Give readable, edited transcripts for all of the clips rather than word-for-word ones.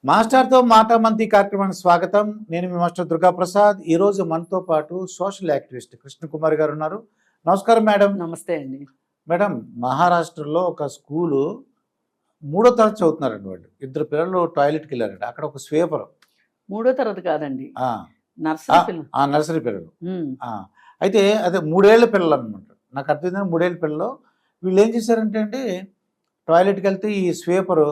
మాస్టర్తో మాటామంతి కార్యక్రమానికి స్వాగతం. నేను మీ మాస్టర్ దుర్గాప్రసాద్. ఈరోజు మనతో పాటు సోషల్ యాక్టివిస్ట్ కృష్ణకుమారి గారు ఉన్నారు. నమస్కారం మేడం. నమస్తే అండి. మేడం, మహారాష్ట్రలో ఒక స్కూలు 3వ తరగతి చదువుతున్నారండి. వాళ్ళు 2 పిల్లలు టాయిలెట్కి వెళ్ళారండి. అక్కడ ఒక స్వీపర్ 3వ తరగతి కాదండి, ఆ, నర్సరీ ఆ, పిల్లలు. ఆ, నర్సరీ పిల్లలు. అయితే అదే 3 ఏళ్ల పిల్లలు అనమాట. నాకు అర్థమైంది 3 ఏళ్ల పిల్లలు. వీళ్ళు ఏం చేశారంటే అండి, టాయిలెట్కి వెళ్తే ఈ స్వీపరు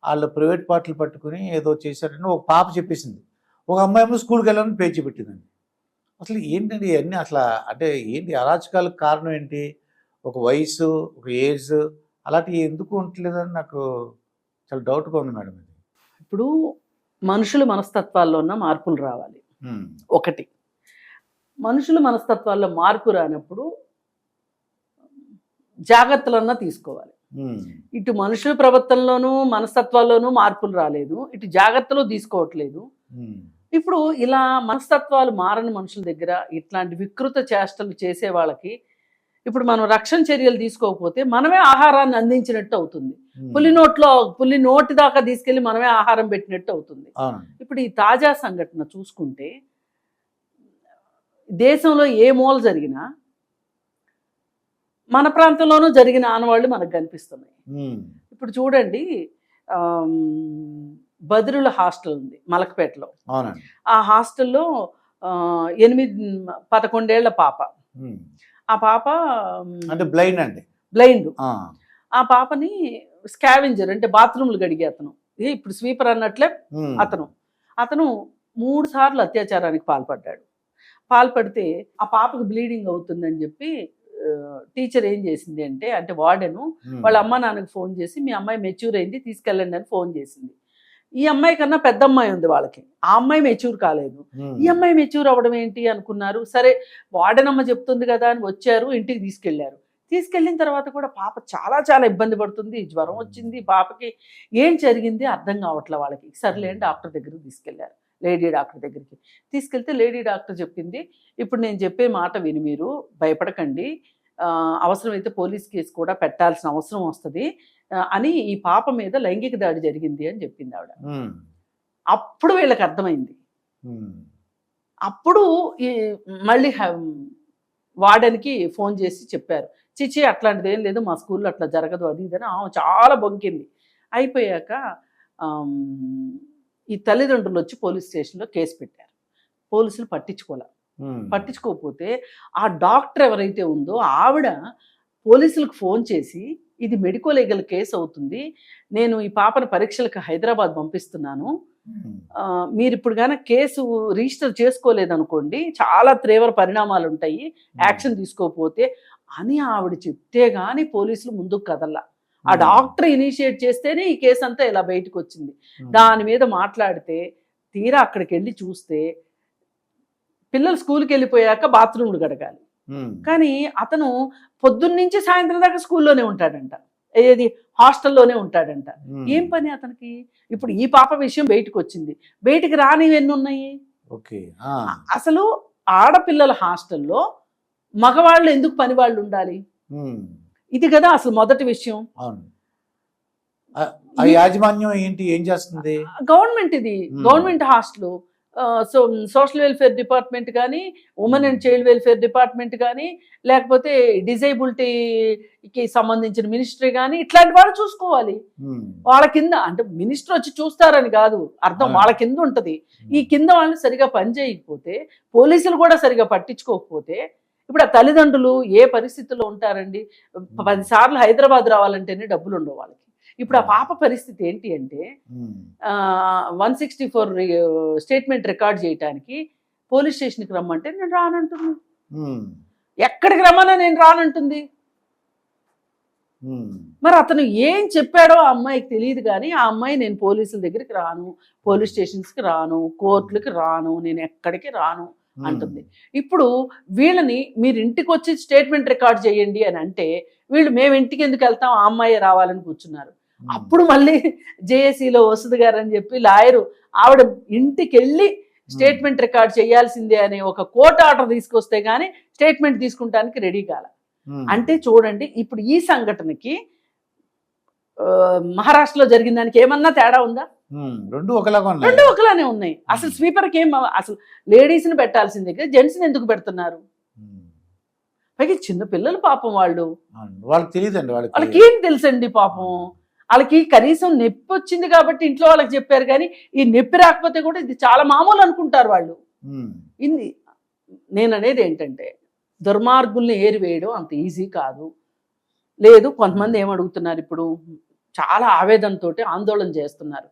వాళ్ళు ప్రైవేట్ పార్టీలు పట్టుకుని ఏదో చేశారని ఒక పాప చెప్పేసింది. ఒక అమ్మాయి స్కూల్కి వెళ్ళాలని పేచి పెట్టిందండి. అసలు ఏంటండి ఇవన్నీ? అసలు అంటే ఏంటి అరాచకాలకు కారణం ఏంటి? ఒక వయసు, ఒక ఏజ్ అలాంటివి ఎందుకు ఉండలేదని నాకు చాలా డౌట్గా ఉంది మేడం. ఇది ఇప్పుడు మనుషుల మనస్తత్వాల్లో ఉన్న మార్పులు రావాలి. ఒకటి, మనుషుల మనస్తత్వాల్లో మార్పు రానప్పుడు జాగ్రత్తలన్నా తీసుకోవాలి. ఇటు మనుషుల ప్రవర్తనలోనూ మనస్తత్వాల్లోనూ మార్పులు రాలేదు, ఇటు జాగ్రత్తలు తీసుకోవట్లేదు. ఇప్పుడు ఇలా మనస్తత్వాలు మారని మనుషుల దగ్గర ఇట్లాంటి వికృత చేష్టలు చేసే వాళ్ళకి ఇప్పుడు మనం రక్షణ చర్యలు తీసుకోకపోతే మనమే ఆహారాన్ని అందించినట్టు అవుతుంది. పులి నోటి దాకా తీసుకెళ్లి మనమే ఆహారం పెట్టినట్టు అవుతుంది. ఇప్పుడు ఈ తాజా సంఘటన చూసుకుంటే దేశంలో ఏ మూల జరిగినా మన ప్రాంతంలోనూ జరిగిన ఆనవాళ్ళు మనకు కనిపిస్తున్నాయి. ఇప్పుడు చూడండి, బదిరుల హాస్టల్ ఉంది మలకపేటలో. ఆ హాస్టల్లో 11 ఏళ్ల పాప. ఆ పాప అంటే బ్లైండ్. ఆ పాపని స్కావెంజర్ అంటే బాత్రూమ్లు గడిగే అతను, ఇప్పుడు స్వీపర్ అన్నట్లే అతను 3 సార్లు అత్యాచారానికి పాల్పడితే ఆ పాపకు బ్లీడింగ్ అవుతుందని చెప్పి టీచర్ ఏం చేసింది అంటే వార్డెను వాళ్ళ అమ్మ నాన్నకు ఫోన్ చేసి మీ అమ్మాయి మెచ్యూర్ అయింది తీసుకెళ్ళండి అని ఫోన్ చేసింది. ఈ అమ్మాయి కన్నా పెద్ద అమ్మాయి ఉంది వాళ్ళకి, ఆ అమ్మాయి మెచ్యూర్ కాలేదు. ఈ అమ్మాయి మెచ్యూర్ అవ్వడం ఏంటి అనుకున్నారు. సరే వార్డెన్ అమ్మ చెప్తుంది కదా అని వచ్చారు, ఇంటికి తీసుకెళ్ళిన తర్వాత కూడా పాప చాలా చాలా ఇబ్బంది పడుతుంది. జ్వరం వచ్చింది పాపకి, ఏం జరిగింది అర్థం కావట్లే వాళ్ళకి. సర్లే డాక్టర్ దగ్గరికి తీసుకెళ్లారు, లేడీ డాక్టర్ దగ్గరికి తీసుకెళ్తే లేడీ డాక్టర్ చెప్పింది, ఇప్పుడు నేను చెప్పే మాట విని మీరు భయపడకండి, అవసరమైతే పోలీస్ కేసు కూడా పెట్టాల్సిన అవసరం వస్తుంది అని, ఈ పాప మీద లైంగిక దాడి జరిగింది అని చెప్పింది ఆవిడ. అప్పుడు వీళ్ళకి అర్థమైంది. అప్పుడు మళ్ళీ వార్డెన్కి ఫోన్ చేసి చెప్పారు, చిచి అట్లాంటిది ఏం లేదు, మా స్కూల్లో అట్లా జరగదు అది ఇదని. చాలా బొంకింది. అయిపోయాక ఈ తల్లిదండ్రులు వచ్చి పోలీస్ స్టేషన్లో కేసు పెట్టారు. పోలీసులు పట్టించుకోకపోతే ఆ డాక్టర్ ఎవరైతే ఉందో ఆవిడ పోలీసులకు ఫోన్ చేసి, ఇది మెడికో లీగల్ కేసు అవుతుంది, నేను ఈ పాపను పరీక్షలకు హైదరాబాద్ పంపిస్తున్నాను, మీరు ఇప్పుడు కానీ కేసు రిజిస్టర్ చేసుకోలేదనుకోండి చాలా తీవ్ర పరిణామాలు ఉంటాయి, యాక్షన్ తీసుకోకపోతే అని ఆవిడ చెప్తే కానీ పోలీసులు ముందుకు కదల్లా. ఆ డాక్టర్ ఇనిషియేట్ చేస్తేనే ఈ కేసు అంతా ఇలా బయటకు వచ్చింది. దాని మీద మాట్లాడితే తీరా అక్కడికి వెళ్ళి చూస్తే పిల్లలు స్కూల్కి వెళ్ళిపోయాక బాత్రూమ్లు గడగాలి, కానీ అతను పొద్దున్నుంచి సాయంత్రం దాకా స్కూల్లోనే ఉంటాడంట, ఏది హాస్టల్లోనే ఉంటాడంట. ఏం పని అతనికి? ఇప్పుడు ఈ పాప విషయం బయటకు వచ్చింది, బయటికి రానివి ఎన్ని ఉన్నాయి? అసలు ఆడపిల్లల హాస్టల్లో మగవాళ్ళు ఎందుకు పని వాళ్ళు ఉండాలి? ఇది కదా అసలు మొదటి విషయం. యాజమాన్యం ఏంటి, ఏం చేస్తుంది? గవర్నమెంట్, ఇది government hostel. Social welfare department కానీ, women and child welfare department కానీ, లేకపోతే డిజేబిలిటీకి సంబంధించిన మినిస్ట్రీ కానీ ఇట్లాంటి వాళ్ళు చూసుకోవాలి. వాళ్ళ కింద అంటే మినిస్టర్ వచ్చి చూస్తారని కాదు అర్థం, వాళ్ళ కింద ఉంటుంది. ఈ కింద వాళ్ళు సరిగా పనిచేయకపోతే, పోలీసులు కూడా సరిగా పట్టించుకోకపోతే, ఇప్పుడు ఆ తల్లిదండ్రులు ఏ పరిస్థితుల్లో ఉంటారండి? 10 సార్లు హైదరాబాద్ రావాలంటేనే డబ్బులు ఉండవు వాళ్ళకి. ఇప్పుడు ఆ పాప పరిస్థితి ఏంటి అంటే 164 స్టేట్మెంట్ రికార్డ్ చేయడానికి పోలీస్ స్టేషన్కి రమ్మంటే నేను రానంటుంది. ఎక్కడికి రమ్మన్నా నేను రానంటుంది. మరి అతను ఏం చెప్పాడో ఆ అమ్మాయికి తెలియదు, కానీ ఆ అమ్మాయి నేను పోలీసుల దగ్గరికి రాను, పోలీస్ స్టేషన్స్కి రాను, కోర్టులకి రాను, నేను ఎక్కడికి రాను అంటుంది. ఇప్పుడు వీళ్ళని మీరు ఇంటికి వచ్చి స్టేట్మెంట్ రికార్డ్ చేయండి అని అంటే వీళ్ళు మేము ఇంటికి ఎందుకు వెళ్తాం, ఆ అమ్మాయి రావాలని కూర్చున్నారు. అప్పుడు మళ్ళీ జేఏసీలో వసుధ గారు అని చెప్పి లాయరు ఆవిడ ఇంటికి వెళ్ళి స్టేట్మెంట్ రికార్డ్ చేయాల్సిందే అనే ఒక కోర్టు ఆర్డర్ తీసుకొస్తే గానీ స్టేట్మెంట్ తీసుకుంటానికి రెడీ కాల. అంటే చూడండి, ఇప్పుడు ఈ సంఘటనకి మహారాష్ట్రలో జరిగిన దానికి ఏమన్నా తేడా ఉందా? రెండు ఒకలాగా ఉన్నాయి. రెండు ఒకలానే ఉన్నాయి. అసలు స్వీపర్కి ఏం అసలు లేడీస్ ని పెట్టాల్సిన దగ్గర జెంట్స్ ని ఎందుకు పెడుతున్నారు? పైగా చిన్న పిల్లలు పాపం వాళ్ళకి తెలియదండి, వాళ్ళకి ఏం తెలుసండి పాపం. వాళ్ళకి కనీసం నొప్పి వచ్చింది కాబట్టి ఇంట్లో వాళ్ళకి చెప్పారు, కానీ ఈ నొప్పి రాకపోతే కూడా ఇది చాలా మామూలు అనుకుంటారు వాళ్ళు. ఇది నేను అనేది ఏంటంటే దుర్మార్గుల్ని ఏరివేయడం అంత ఈజీ కాదు. లేదు, కొంతమంది ఏమడుగుతున్నారు ఇప్పుడు, చాలా ఆవేదనతో ఆందోళన చేస్తున్నారు.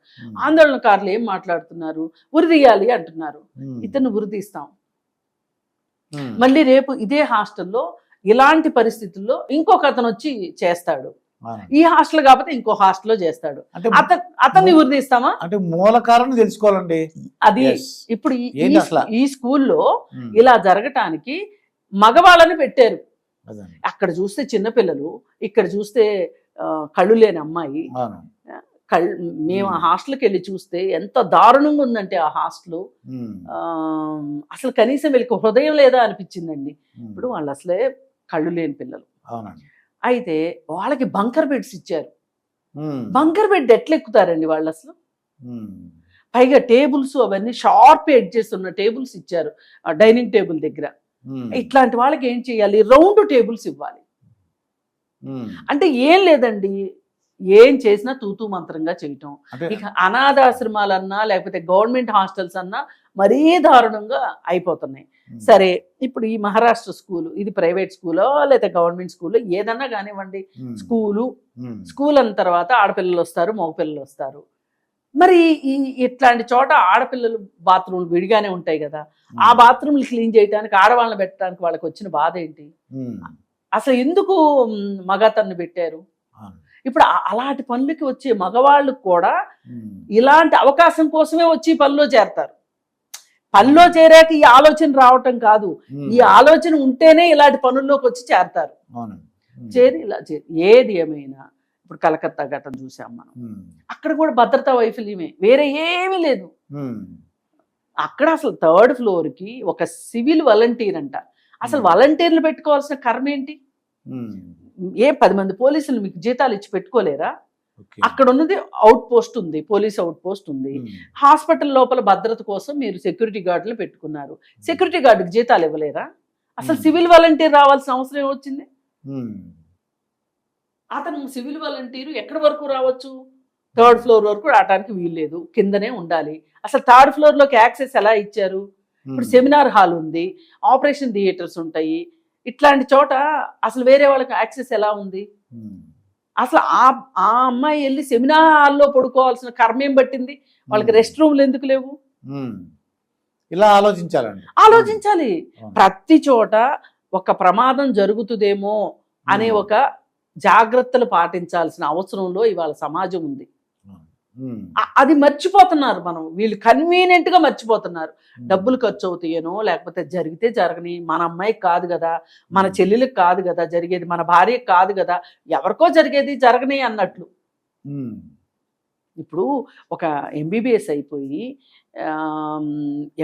ఆందోళనకారులు ఏం మాట్లాడుతున్నారు, ఉరిదీయాలి అంటున్నారు. ఇతను ఉరిదీస్తాం, మళ్ళీ రేపు ఇదే హాస్టల్లో ఇలాంటి పరిస్థితుల్లో ఇంకొక అతను వచ్చి చేస్తాడు. ఈ హాస్టల్ కాకపోతే ఇంకో హాస్టల్లో చేస్తాడు. అతన్ని ఉరిదీస్తామా? అంటే మూల కారణం తెలుసుకోవాలండి. అది ఇప్పుడు ఈ స్కూల్లో ఇలా జరగటానికి మగవాళ్ళని పెట్టారు. అక్కడ చూస్తే చిన్నపిల్లలు, ఇక్కడ చూస్తే కళ్ళు లేని అమ్మాయి. మేము ఆ హాస్టల్కి వెళ్ళి చూస్తే ఎంత దారుణంగా ఉందంటే ఆ హాస్టల్, అసలు కనీసం వీళ్ళకి హృదయం లేదా అనిపించిందండి. ఇప్పుడు వాళ్ళు అసలే కళ్ళు లేని పిల్లలు. అయితే వాళ్ళకి బంకర్ బెడ్స్ ఇచ్చారు. బంకర్ బెడ్ ఎట్లా ఎక్కుతారండి వాళ్ళు అసలు? పైగా టేబుల్స్ అవన్నీ షార్ప్ ఎడ్జెస్ ఉన్న టేబుల్స్ ఇచ్చారు డైనింగ్ టేబుల్ దగ్గర. ఇట్లాంటి వాళ్ళకి ఏం చేయాలి? రౌండ్ టేబుల్స్ ఇవ్వాలి. అంటే ఏం లేదండి, ఏం చేసినా తూతూ మంత్రంగా చేయటం. ఇక అనాథాశ్రమాలన్నా లేకపోతే గవర్నమెంట్ హాస్టల్స్ అన్నా మరీ దారుణంగా అయిపోతున్నాయి. సరే, ఇప్పుడు ఈ మహారాష్ట్ర స్కూలు, ఇది ప్రైవేట్ స్కూలో లేదా గవర్నమెంట్ స్కూల్లో ఏదన్నా కానివ్వండి, స్కూల్ అన్న తర్వాత ఆడపిల్లలు వస్తారు, మగపిల్లలు వస్తారు. మరి ఇట్లాంటి చోట ఆడపిల్లలు బాత్రూమ్లు విడిగానే ఉంటాయి కదా, ఆ బాత్రూమ్లు క్లీన్ చేయడానికి ఆడవాళ్ళని పెట్టడానికి వాళ్ళకి వచ్చిన బాధ ఏంటి? అసలు ఎందుకు మగతన్ని పెట్టారు? ఇప్పుడు అలాంటి పనులకి వచ్చే మగవాళ్ళు కూడా ఇలాంటి అవకాశం కోసమే వచ్చి పనిలో చేరతారు. పనిలో చేరాక ఈ ఆలోచన రావటం కాదు, ఈ ఆలోచన ఉంటేనే ఇలాంటి పనుల్లోకి వచ్చి చేరతారు. ఇలా ఏది ఏమైనా ఇప్పుడు కలకత్తా ఘటన చూసాం మనం. అక్కడ కూడా భద్రతా వైఫల్యమే, వేరే ఏమీ లేదు. అక్కడ అసలు 3rd ఫ్లోర్కి ఒక సివిల్ వాలంటీర్ అంట. అసలు వాలంటీర్లు పెట్టుకోవాల్సిన కర్మ ఏంటి? 10 మంది పోలీసులు మీకు జీతాలు ఇచ్చి పెట్టుకోలేరా? అక్కడ ఉన్నది అవుట్ పోస్ట్ ఉంది, పోలీస్ అవుట్ పోస్ట్ ఉంది. హాస్పిటల్ లోపల భద్రత కోసం మీరు సెక్యూరిటీ గార్డులు పెట్టుకున్నారు. సెక్యూరిటీ గార్డుకి జీతాలు ఇవ్వలేరా? అసలు సివిల్ వాలంటీర్ రావాల్సిన అవసరం ఏమొచ్చింది? అతను సివిల్ వాలంటీరు ఎక్కడి వరకు రావచ్చు? 3rd ఫ్లోర్ వరకు రావడానికి వీల్లేదు, కిందనే ఉండాలి. అసలు 3rd ఫ్లోర్లోకి యాక్సెస్ ఎలా ఇచ్చారు? ఇప్పుడు సెమినార్ హాల్ ఉంది, ఆపరేషన్ థియేటర్స్ ఉంటాయి. ఇట్లాంటి చోట అసలు వేరే వాళ్ళకి యాక్సెస్ ఎలా ఉంది? అసలు ఆ అమ్మాయి వెళ్ళి సెమినార్ హాల్లో పడుకోవాల్సిన కర్మేం పట్టింది? వాళ్ళకి రెస్ట్ రూమ్లు ఎందుకు లేవు? ఇలా ఆలోచించాలి. ప్రతి చోట ఒక ప్రమాదం జరుగుతుందేమో అనే ఒక జాగ్రత్తలు పాటించాల్సిన అవసరంలో ఇవాళ సమాజం ఉంది. అది మర్చిపోతున్నారు. వీళ్ళు కన్వీనియంట్ గా మర్చిపోతున్నారు. డబ్బులు ఖర్చు అవుతాయేనో, లేకపోతే జరిగితే జరగని, మన అమ్మాయికి కాదు కదా, మన చెల్లెలకు కాదు కదా జరిగేది, మన భార్యకి కాదు కదా, ఎవరికో జరిగేది జరగని అన్నట్లు. ఇప్పుడు ఒక MBBS అయిపోయి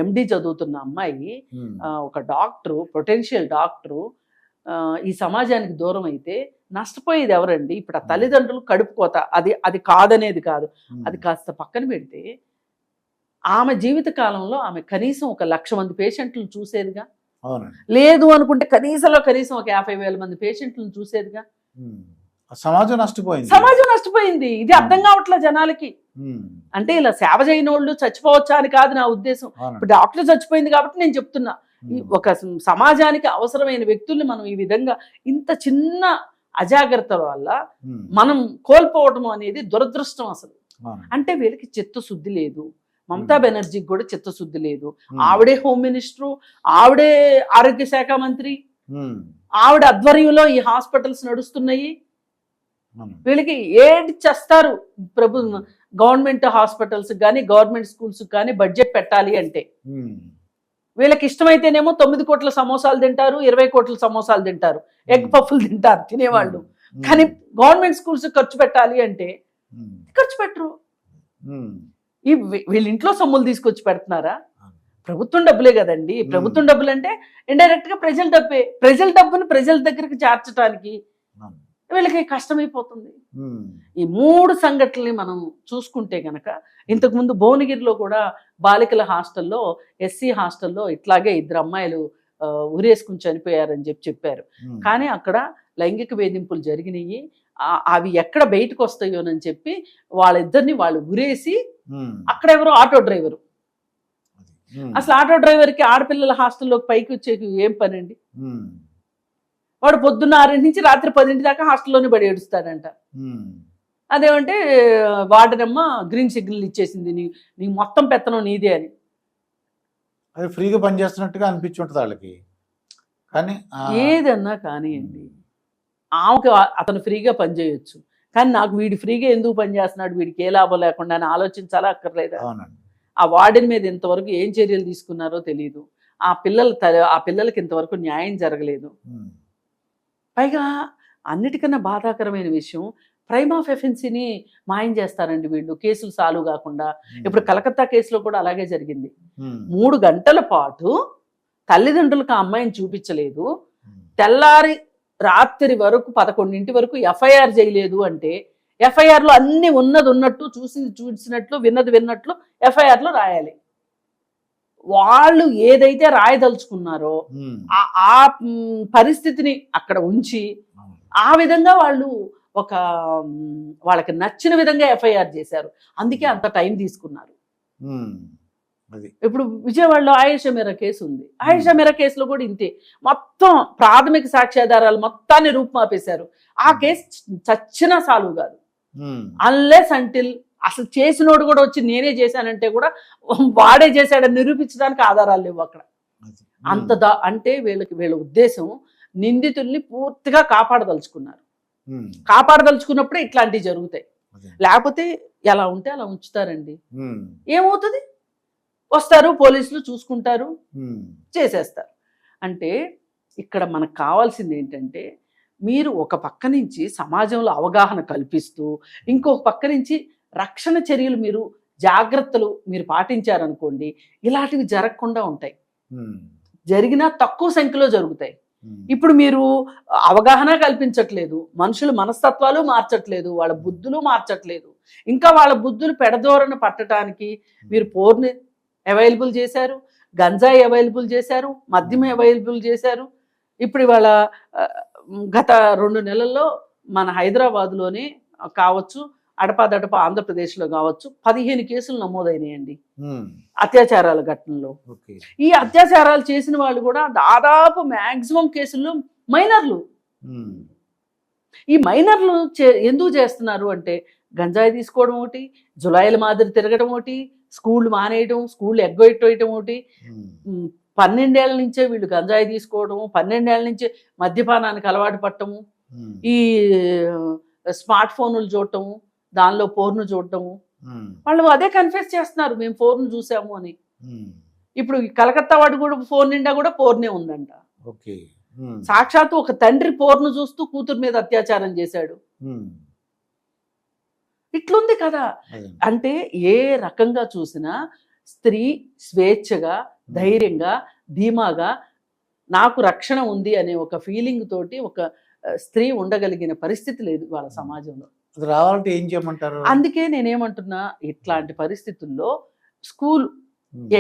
MD చదువుతున్న అమ్మాయి, ఒక డాక్టరు, పొటెన్షియల్ డాక్టరు ఈ సమాజానికి దూరం అయితే నష్టపోయేది ఎవరండి? ఇప్పుడు ఆ తల్లిదండ్రులు కడుపు కోత, అది కాదనేది కాదు, అది కాస్త పక్కన పెడితే ఆమె జీవిత కాలంలో ఆమె కనీసం 1,00,000 మంది పేషెంట్లను చూసేదిగా. లేదు అనుకుంటే కనీసం ఒక 50,000 మంది పేషెంట్లను చూసేదిగా. సమాజం నష్టపోయింది. ఇది అర్థం కావట్లే జనాలకి. అంటే ఇలా సేవ చేయని వాళ్ళు చచ్చిపోవచ్చా అని కాదు నా ఉద్దేశం. ఇప్పుడు డాక్టర్ చచ్చిపోయింది కాబట్టి నేను చెప్తున్నా, ఒక సమాజానికి అవసరమైన వ్యక్తుల్ని మనం ఈ విధంగా ఇంత చిన్న అజాగ్రత్తల వల్ల మనం కోల్పోవడం అనేది దురదృష్టం అసలు. అంటే వీళ్ళకి చిత్తశుద్ధి లేదు. మమతా బెనర్జీకి కూడా చిత్తశుద్ధి లేదు. ఆవిడే హోమ్ మినిస్టరు, ఆవిడే ఆరోగ్య శాఖ మంత్రి, ఆవిడ ఆధ్వర్యంలో ఈ హాస్పిటల్స్ నడుస్తున్నాయి. వీళ్ళకి ఏది చేస్తారు? గవర్నమెంట్ హాస్పిటల్స్ కానీ గవర్నమెంట్ స్కూల్స్ కానీ బడ్జెట్ పెట్టాలి అంటే వీళ్ళకి ఇష్టమైతేనేమో 9 కోట్ల సమోసాలు తింటారు, 20 కోట్ల సమోసాలు తింటారు, ఎగ్ పఫ్ఫులు తింటారు తినేవాళ్ళు. కానీ గవర్నమెంట్ స్కూల్స్ ఖర్చు పెట్టాలి అంటే ఖర్చు పెట్టరు. వీళ్ళ ఇంట్లో సొమ్ములు తీసుకొచ్చి పెడుతున్నారా? ప్రభుత్వం డబ్బులే కదండి. ప్రభుత్వం డబ్బులు అంటే ఇండైరెక్ట్ గా ప్రజల డబ్బే. ప్రజల డబ్బుని ప్రజల దగ్గరికి చేర్చడానికి వీళ్ళకి కష్టమైపోతుంది. ఉమ్, ఈ 3 సంఘటనల్ని మనం చూసుకుంటే గనక, ఇంతకుముందు భువనగిరిలో కూడా బాలికల హాస్టల్లో, ఎస్సీ హాస్టల్లో ఇట్లాగే 2 అమ్మాయిలు ఉరేసుకుని చనిపోయారని చెప్పారు. ఉమ్, కానీ అక్కడ లైంగిక వేధింపులు జరిగినాయి, అవి ఎక్కడ బయటకు వస్తాయోనని చెప్పి వాళ్ళిద్దరిని వాళ్ళు ఉరేసి, ఉమ్, అక్కడ ఎవరో ఆటో డ్రైవరు, ఉమ్, అసలు ఆటో డ్రైవర్కి ఆడపిల్లల హాస్టల్లోకి పైకి వచ్చేకి ఏం పని అండి? ఉమ్, వాడు పొద్దున్న 6 నుంచి రాత్రి 10 దాకా హాస్టల్లోనే పడి ఏడుస్తాడంట. ఉమ్, అదేమంటే వార్డెనమ్మ గ్రీన్ సిగ్నల్ ఇచ్చేసింది, నీ మొత్తం పెత్తనం నీదే అని. అది ఫ్రీగా పనిచేస్తున్నట్టుగా అనిపించుంటుంది వాళ్ళకి. కానీ ఏదన్నా కానివ్వండి, ఆమెకు అతను ఫ్రీగా పనిచేయొచ్చు, కానీ నాకు వీడు ఫ్రీగా ఎందుకు పనిచేస్తున్నాడు, వీడికి ఏ లాభం లేకుండా అని ఆలోచించాలా అక్కర్లేదా? అవునండి. ఆ వార్డెన్ మీద ఇంతవరకు ఏం చర్యలు తీసుకున్నారో తెలియదు. ఆ పిల్లలకి ఇంతవరకు న్యాయం జరగలేదు. ఉమ్, పైగా అన్నిటికన్నా బాధాకరమైన విషయం, ప్రైమ్ ఆఫ్ ఎఫెన్సీని మాయం చేస్తారండి వీళ్ళు, కేసులు సాల్వ్ కాకుండా. ఇప్పుడు కలకత్తా కేసులో కూడా అలాగే జరిగింది. ఉమ్, 3 గంటల పాటు తల్లిదండ్రులకు ఆ అమ్మాయిని చూపించలేదు, ఉమ్, తెల్లారి రాత్రి వరకు 11 వరకు ఎఫ్ఐఆర్ చేయలేదు అంటే, ఎఫ్ఐఆర్లో అన్ని ఉన్నది ఉన్నట్టు, చూసినట్లు, విన్నది విన్నట్లు ఎఫ్ఐఆర్లో రాయాలి. వాళ్ళు ఏదైతే రాయదలుచుకున్నారో ఉమ్, ఆ పరిస్థితిని అక్కడ ఉంచి, అవును. ఆ విధంగా వాళ్ళు వాళ్ళకి నచ్చిన విధంగా ఎఫ్ఐఆర్ చేశారు. అందుకే అంత టైం తీసుకున్నారు. ఉమ్, అది ఇప్పుడు విజయవాడలో ఆయేషా మీరా కేసు ఉంది. ఆయేషా మీరా కేసులో కూడా ఇంతే, మొత్తం ప్రాథమిక సాక్ష్యాధారాలు మొత్తాన్ని రూపుమాపేశారు. ఆ కేసు చచ్చినా సాల్వ్ కాదు. ఉమ్, అన్లెస్ అంటిల్ అసలు చేసినోడు కూడా వచ్చి నేనే చేశానంటే కూడా వాడే చేశాడని నిరూపించడానికి ఆధారాలు లేవు అక్కడ. అది. అంత అంటే వీళ్ళ ఉద్దేశం నిందితుల్ని పూర్తిగా కాపాడదలుచుకున్నారు. ఉమ్, కాపాడదలుచుకున్నప్పుడే ఇట్లాంటివి జరుగుతాయి. అదే. లేకపోతే ఎలా ఉంటే అలా ఉంచుతారండి. ఉమ్, ఏమవుతుంది? వస్తారు పోలీసులు, చూసుకుంటారు, ఉమ్, చేసేస్తారు. అంటే ఇక్కడ మనకు కావాల్సింది ఏంటంటే, మీరు ఒక పక్క నుంచి సమాజంలో అవగాహన కల్పిస్తూ, ఇంకొక పక్క నుంచి రక్షణ చర్యలు, జాగ్రత్తలు మీరు పాటించారనుకోండి, ఇలాంటివి జరగకుండా ఉంటాయి. ఉమ్, జరిగినా తక్కువ సంఖ్యలో జరుగుతాయి. ఉమ్, ఇప్పుడు మీరు అవగాహన కల్పించట్లేదు, మనుషుల మనస్తత్వాలు మార్చట్లేదు, వాళ్ళ బుద్ధులు మార్చట్లేదు. ఇంకా వాళ్ళ బుద్ధులు పెడదోరణ పట్టడానికి మీరు పోర్ని అవైలబుల్ చేశారు, గంజాయి అవైలబుల్ చేశారు, మద్యం అవైలబుల్ చేశారు. ఇప్పుడు ఇవాళ గత 2 నెలల్లో మన హైదరాబాద్లోనే కావచ్చు, అడపాదడప ఆంధ్రప్రదేశ్లో కావచ్చు, 15 కేసులు నమోదైనాయండి ఉమ్, అత్యాచారాల ఘటనలో. ఓకే. ఈ అత్యాచారాలు చేసిన వాళ్ళు కూడా దాదాపు మ్యాక్సిమం కేసుల్లో మైనర్లు. ఉమ్, ఈ మైనర్లు ఎందుకు చేస్తున్నారు అంటే, గంజాయి తీసుకోవడం ఒకటి, జులాయిల మాదిరి తిరగడం ఒకటి, స్కూళ్ళు మానేయడం, స్కూళ్ళు ఎగ్గొట్టేయటం ఒకటి. ఉమ్, 12 ఏళ్ల నుంచే వీళ్ళు గంజాయి తీసుకోవడము, 12 ఏళ్ల నుంచే మద్యపానానికి అలవాటు పట్టము, ఉమ్, ఈ స్మార్ట్ ఫోన్లు చూడటము, దానిలో పోర్ను చూడటము. ఉమ్, వాళ్ళు అదే కన్ఫెస్ చేస్తున్నారు, మేము పోర్ను చూసాము అని. ఉమ్, ఇప్పుడు ఈ కలకత్తా వాడు కూడా ఫోన్ నిండా కూడా పోర్నే ఉందంట. ఓకే. ఉమ్, సాక్షాత్తు ఒక తండ్రి పోర్ను చూస్తూ కూతురు మీద అత్యాచారం చేశాడు. ఉమ్, ఇట్లుంది కదా. అదే. అంటే ఏ రకంగా చూసినా స్త్రీ స్వేచ్ఛగా, ధైర్యంగా, ధీమాగా, నాకు రక్షణ ఉంది అనే ఒక ఫీలింగ్ తోటి ఒక స్త్రీ ఉండగలిగిన పరిస్థితి లేదు వాళ్ళ సమాజంలో. అది రావాలంటే ఏం చేయమంటారు? అందుకే నేనేమంటున్నా, ఇట్లాంటి పరిస్థితుల్లో స్కూల్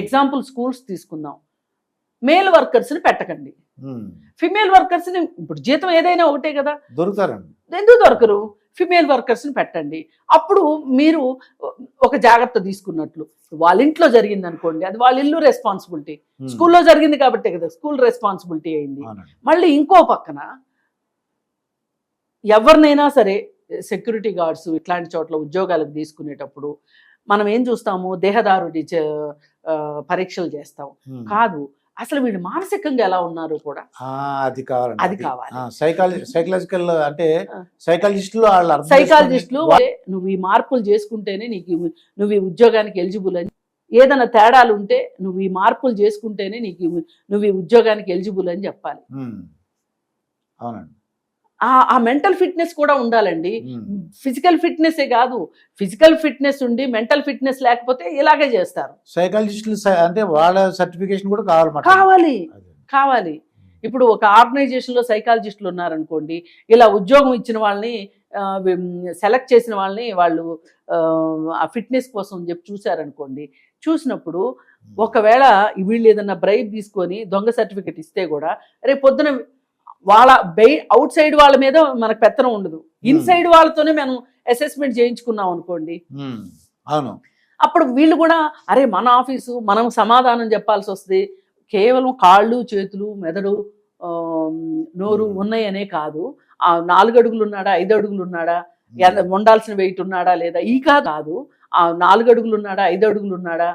ఎగ్జాంపుల్ స్కూల్స్ తీసుకుందాం, మేల్ వర్కర్స్ని పెట్టకండి, ఫిమేల్ వర్కర్స్ని. ఇప్పుడు జీతం ఏదైనా ఒకటే కదా, దొరుకుతారండి, ఎందుకు దొరకరు? ఫిమేల్ వర్కర్స్ని పెట్టండి. అప్పుడు మీరు ఒక జాగ్రత్త తీసుకున్నట్లు. వాళ్ళ ఇంట్లో జరిగింది అనుకోండి, అది వాళ్ళ ఇల్లు రెస్పాన్సిబిలిటీ. స్కూల్లో జరిగింది కాబట్టి కదా స్కూల్ రెస్పాన్సిబిలిటీ అయింది. మళ్ళీ ఇంకో పక్కన ఎవరినైనా సరే సెక్యూరిటీ గార్డ్స్ ఇట్లాంటి చోట్ల ఉద్యోగాలకు తీసుకునేటప్పుడు మనం ఏం చూస్తాము, దేహదారుడి పరీక్షలు చేస్తాం. కాదు, అసలు వీళ్ళు మానసికంగా ఎలా ఉన్నారు కూడా అది కావాలి. అది కావాలి. సైకలాజికల్ అంటే సైకాలజిస్టులు నువ్వు ఈ మార్పులు చేసుకుంటేనే నువ్వు ఈ ఉద్యోగానికి ఎలిజిబుల్ అని, ఏదైనా తేడాలు ఉంటే నువ్వు ఈ మార్పులు చేసుకుంటేనే నువ్వు ఈ ఉద్యోగానికి ఎలిజిబుల్ అని చెప్పాలి. అవునండి. ఆ మెంటల్ ఫిట్నెస్ కూడా ఉండాలండి. ఫిజికల్ ఫిట్నెస్ కాదు, ఫిజికల్ ఫిట్నెస్ ఉండి మెంటల్ ఫిట్నెస్ లేకపోతే ఇలాగే చేస్తారు. సైకాలజిస్టులు అంటే వాళ్ళ సర్టిఫికేషన్ కూడా కావాలి. కావాలి. ఇప్పుడు ఒక ఆర్గనైజేషన్లో సైకాలజిస్టులు ఉన్నారనుకోండి, ఇలా ఉద్యోగం ఇచ్చిన వాళ్ళని సెలెక్ట్ చేసిన వాళ్ళని వాళ్ళు ఆ ఫిట్నెస్ కోసం చెప్పి చూశారనుకోండి, చూసినప్పుడు ఒకవేళ వీళ్ళు ఏదన్నా బ్రైబ్ తీసుకొని దొంగ సర్టిఫికెట్ ఇస్తే కూడా రేపు పొద్దున వాళ్ళ అవుట్ సైడ్ వాళ్ళ మీద మనకు పెత్తనం ఉండదు, ఇన్సైడ్ వాళ్ళతోనే మనం అసెస్మెంట్ చేయించుకున్నాం అనుకోండి, అవును, అప్పుడు వీళ్ళు కూడా అరే మన ఆఫీసు మనం సమాధానం చెప్పాల్సి వస్తుంది. కేవలం కాళ్ళు చేతులు మెదడు నోరు ఉన్నాయనే కాదు, ఆ 4 అడుగులు ఉన్నాడా 5 అడుగులు ఉన్నాడా, ఉండాల్సిన వెయిట్ ఉన్నాడా లేదా ఈ కాదు, ఆ 4 అడుగులు ఉన్నాడా 5 అడుగులు ఉన్నాడా,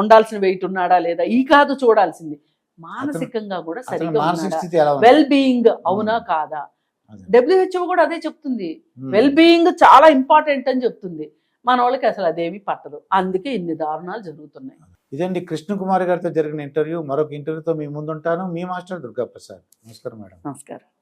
ఉండాల్సిన వెయిట్ ఉన్నాడా లేదా ఈ కాదు చూడాల్సింది, మానసికంగా కూడా సరిగ్గా ఉన్నాడా, వెల్ బీయింగ్ అవునా కాదా. WHO కూడా అదే చెప్తుంది, వెల్ బీయింగ్ చాలా ఇంపార్టెంట్ అని చెప్తుంది. మన వాళ్ళకి అసలు అదేమీ పట్టదు, అందుకే ఇన్ని దారుణాలు జరుగుతున్నాయి. ఇదండి కృష్ణకుమారి గారితో జరిగిన ఇంటర్వ్యూ. మరొక ఇంటర్వ్యూతో మీ ముందుంటాను. మీ మాస్టర్ దుర్గాప్రసాద్. నమస్కారం మేడం. నమస్కారం.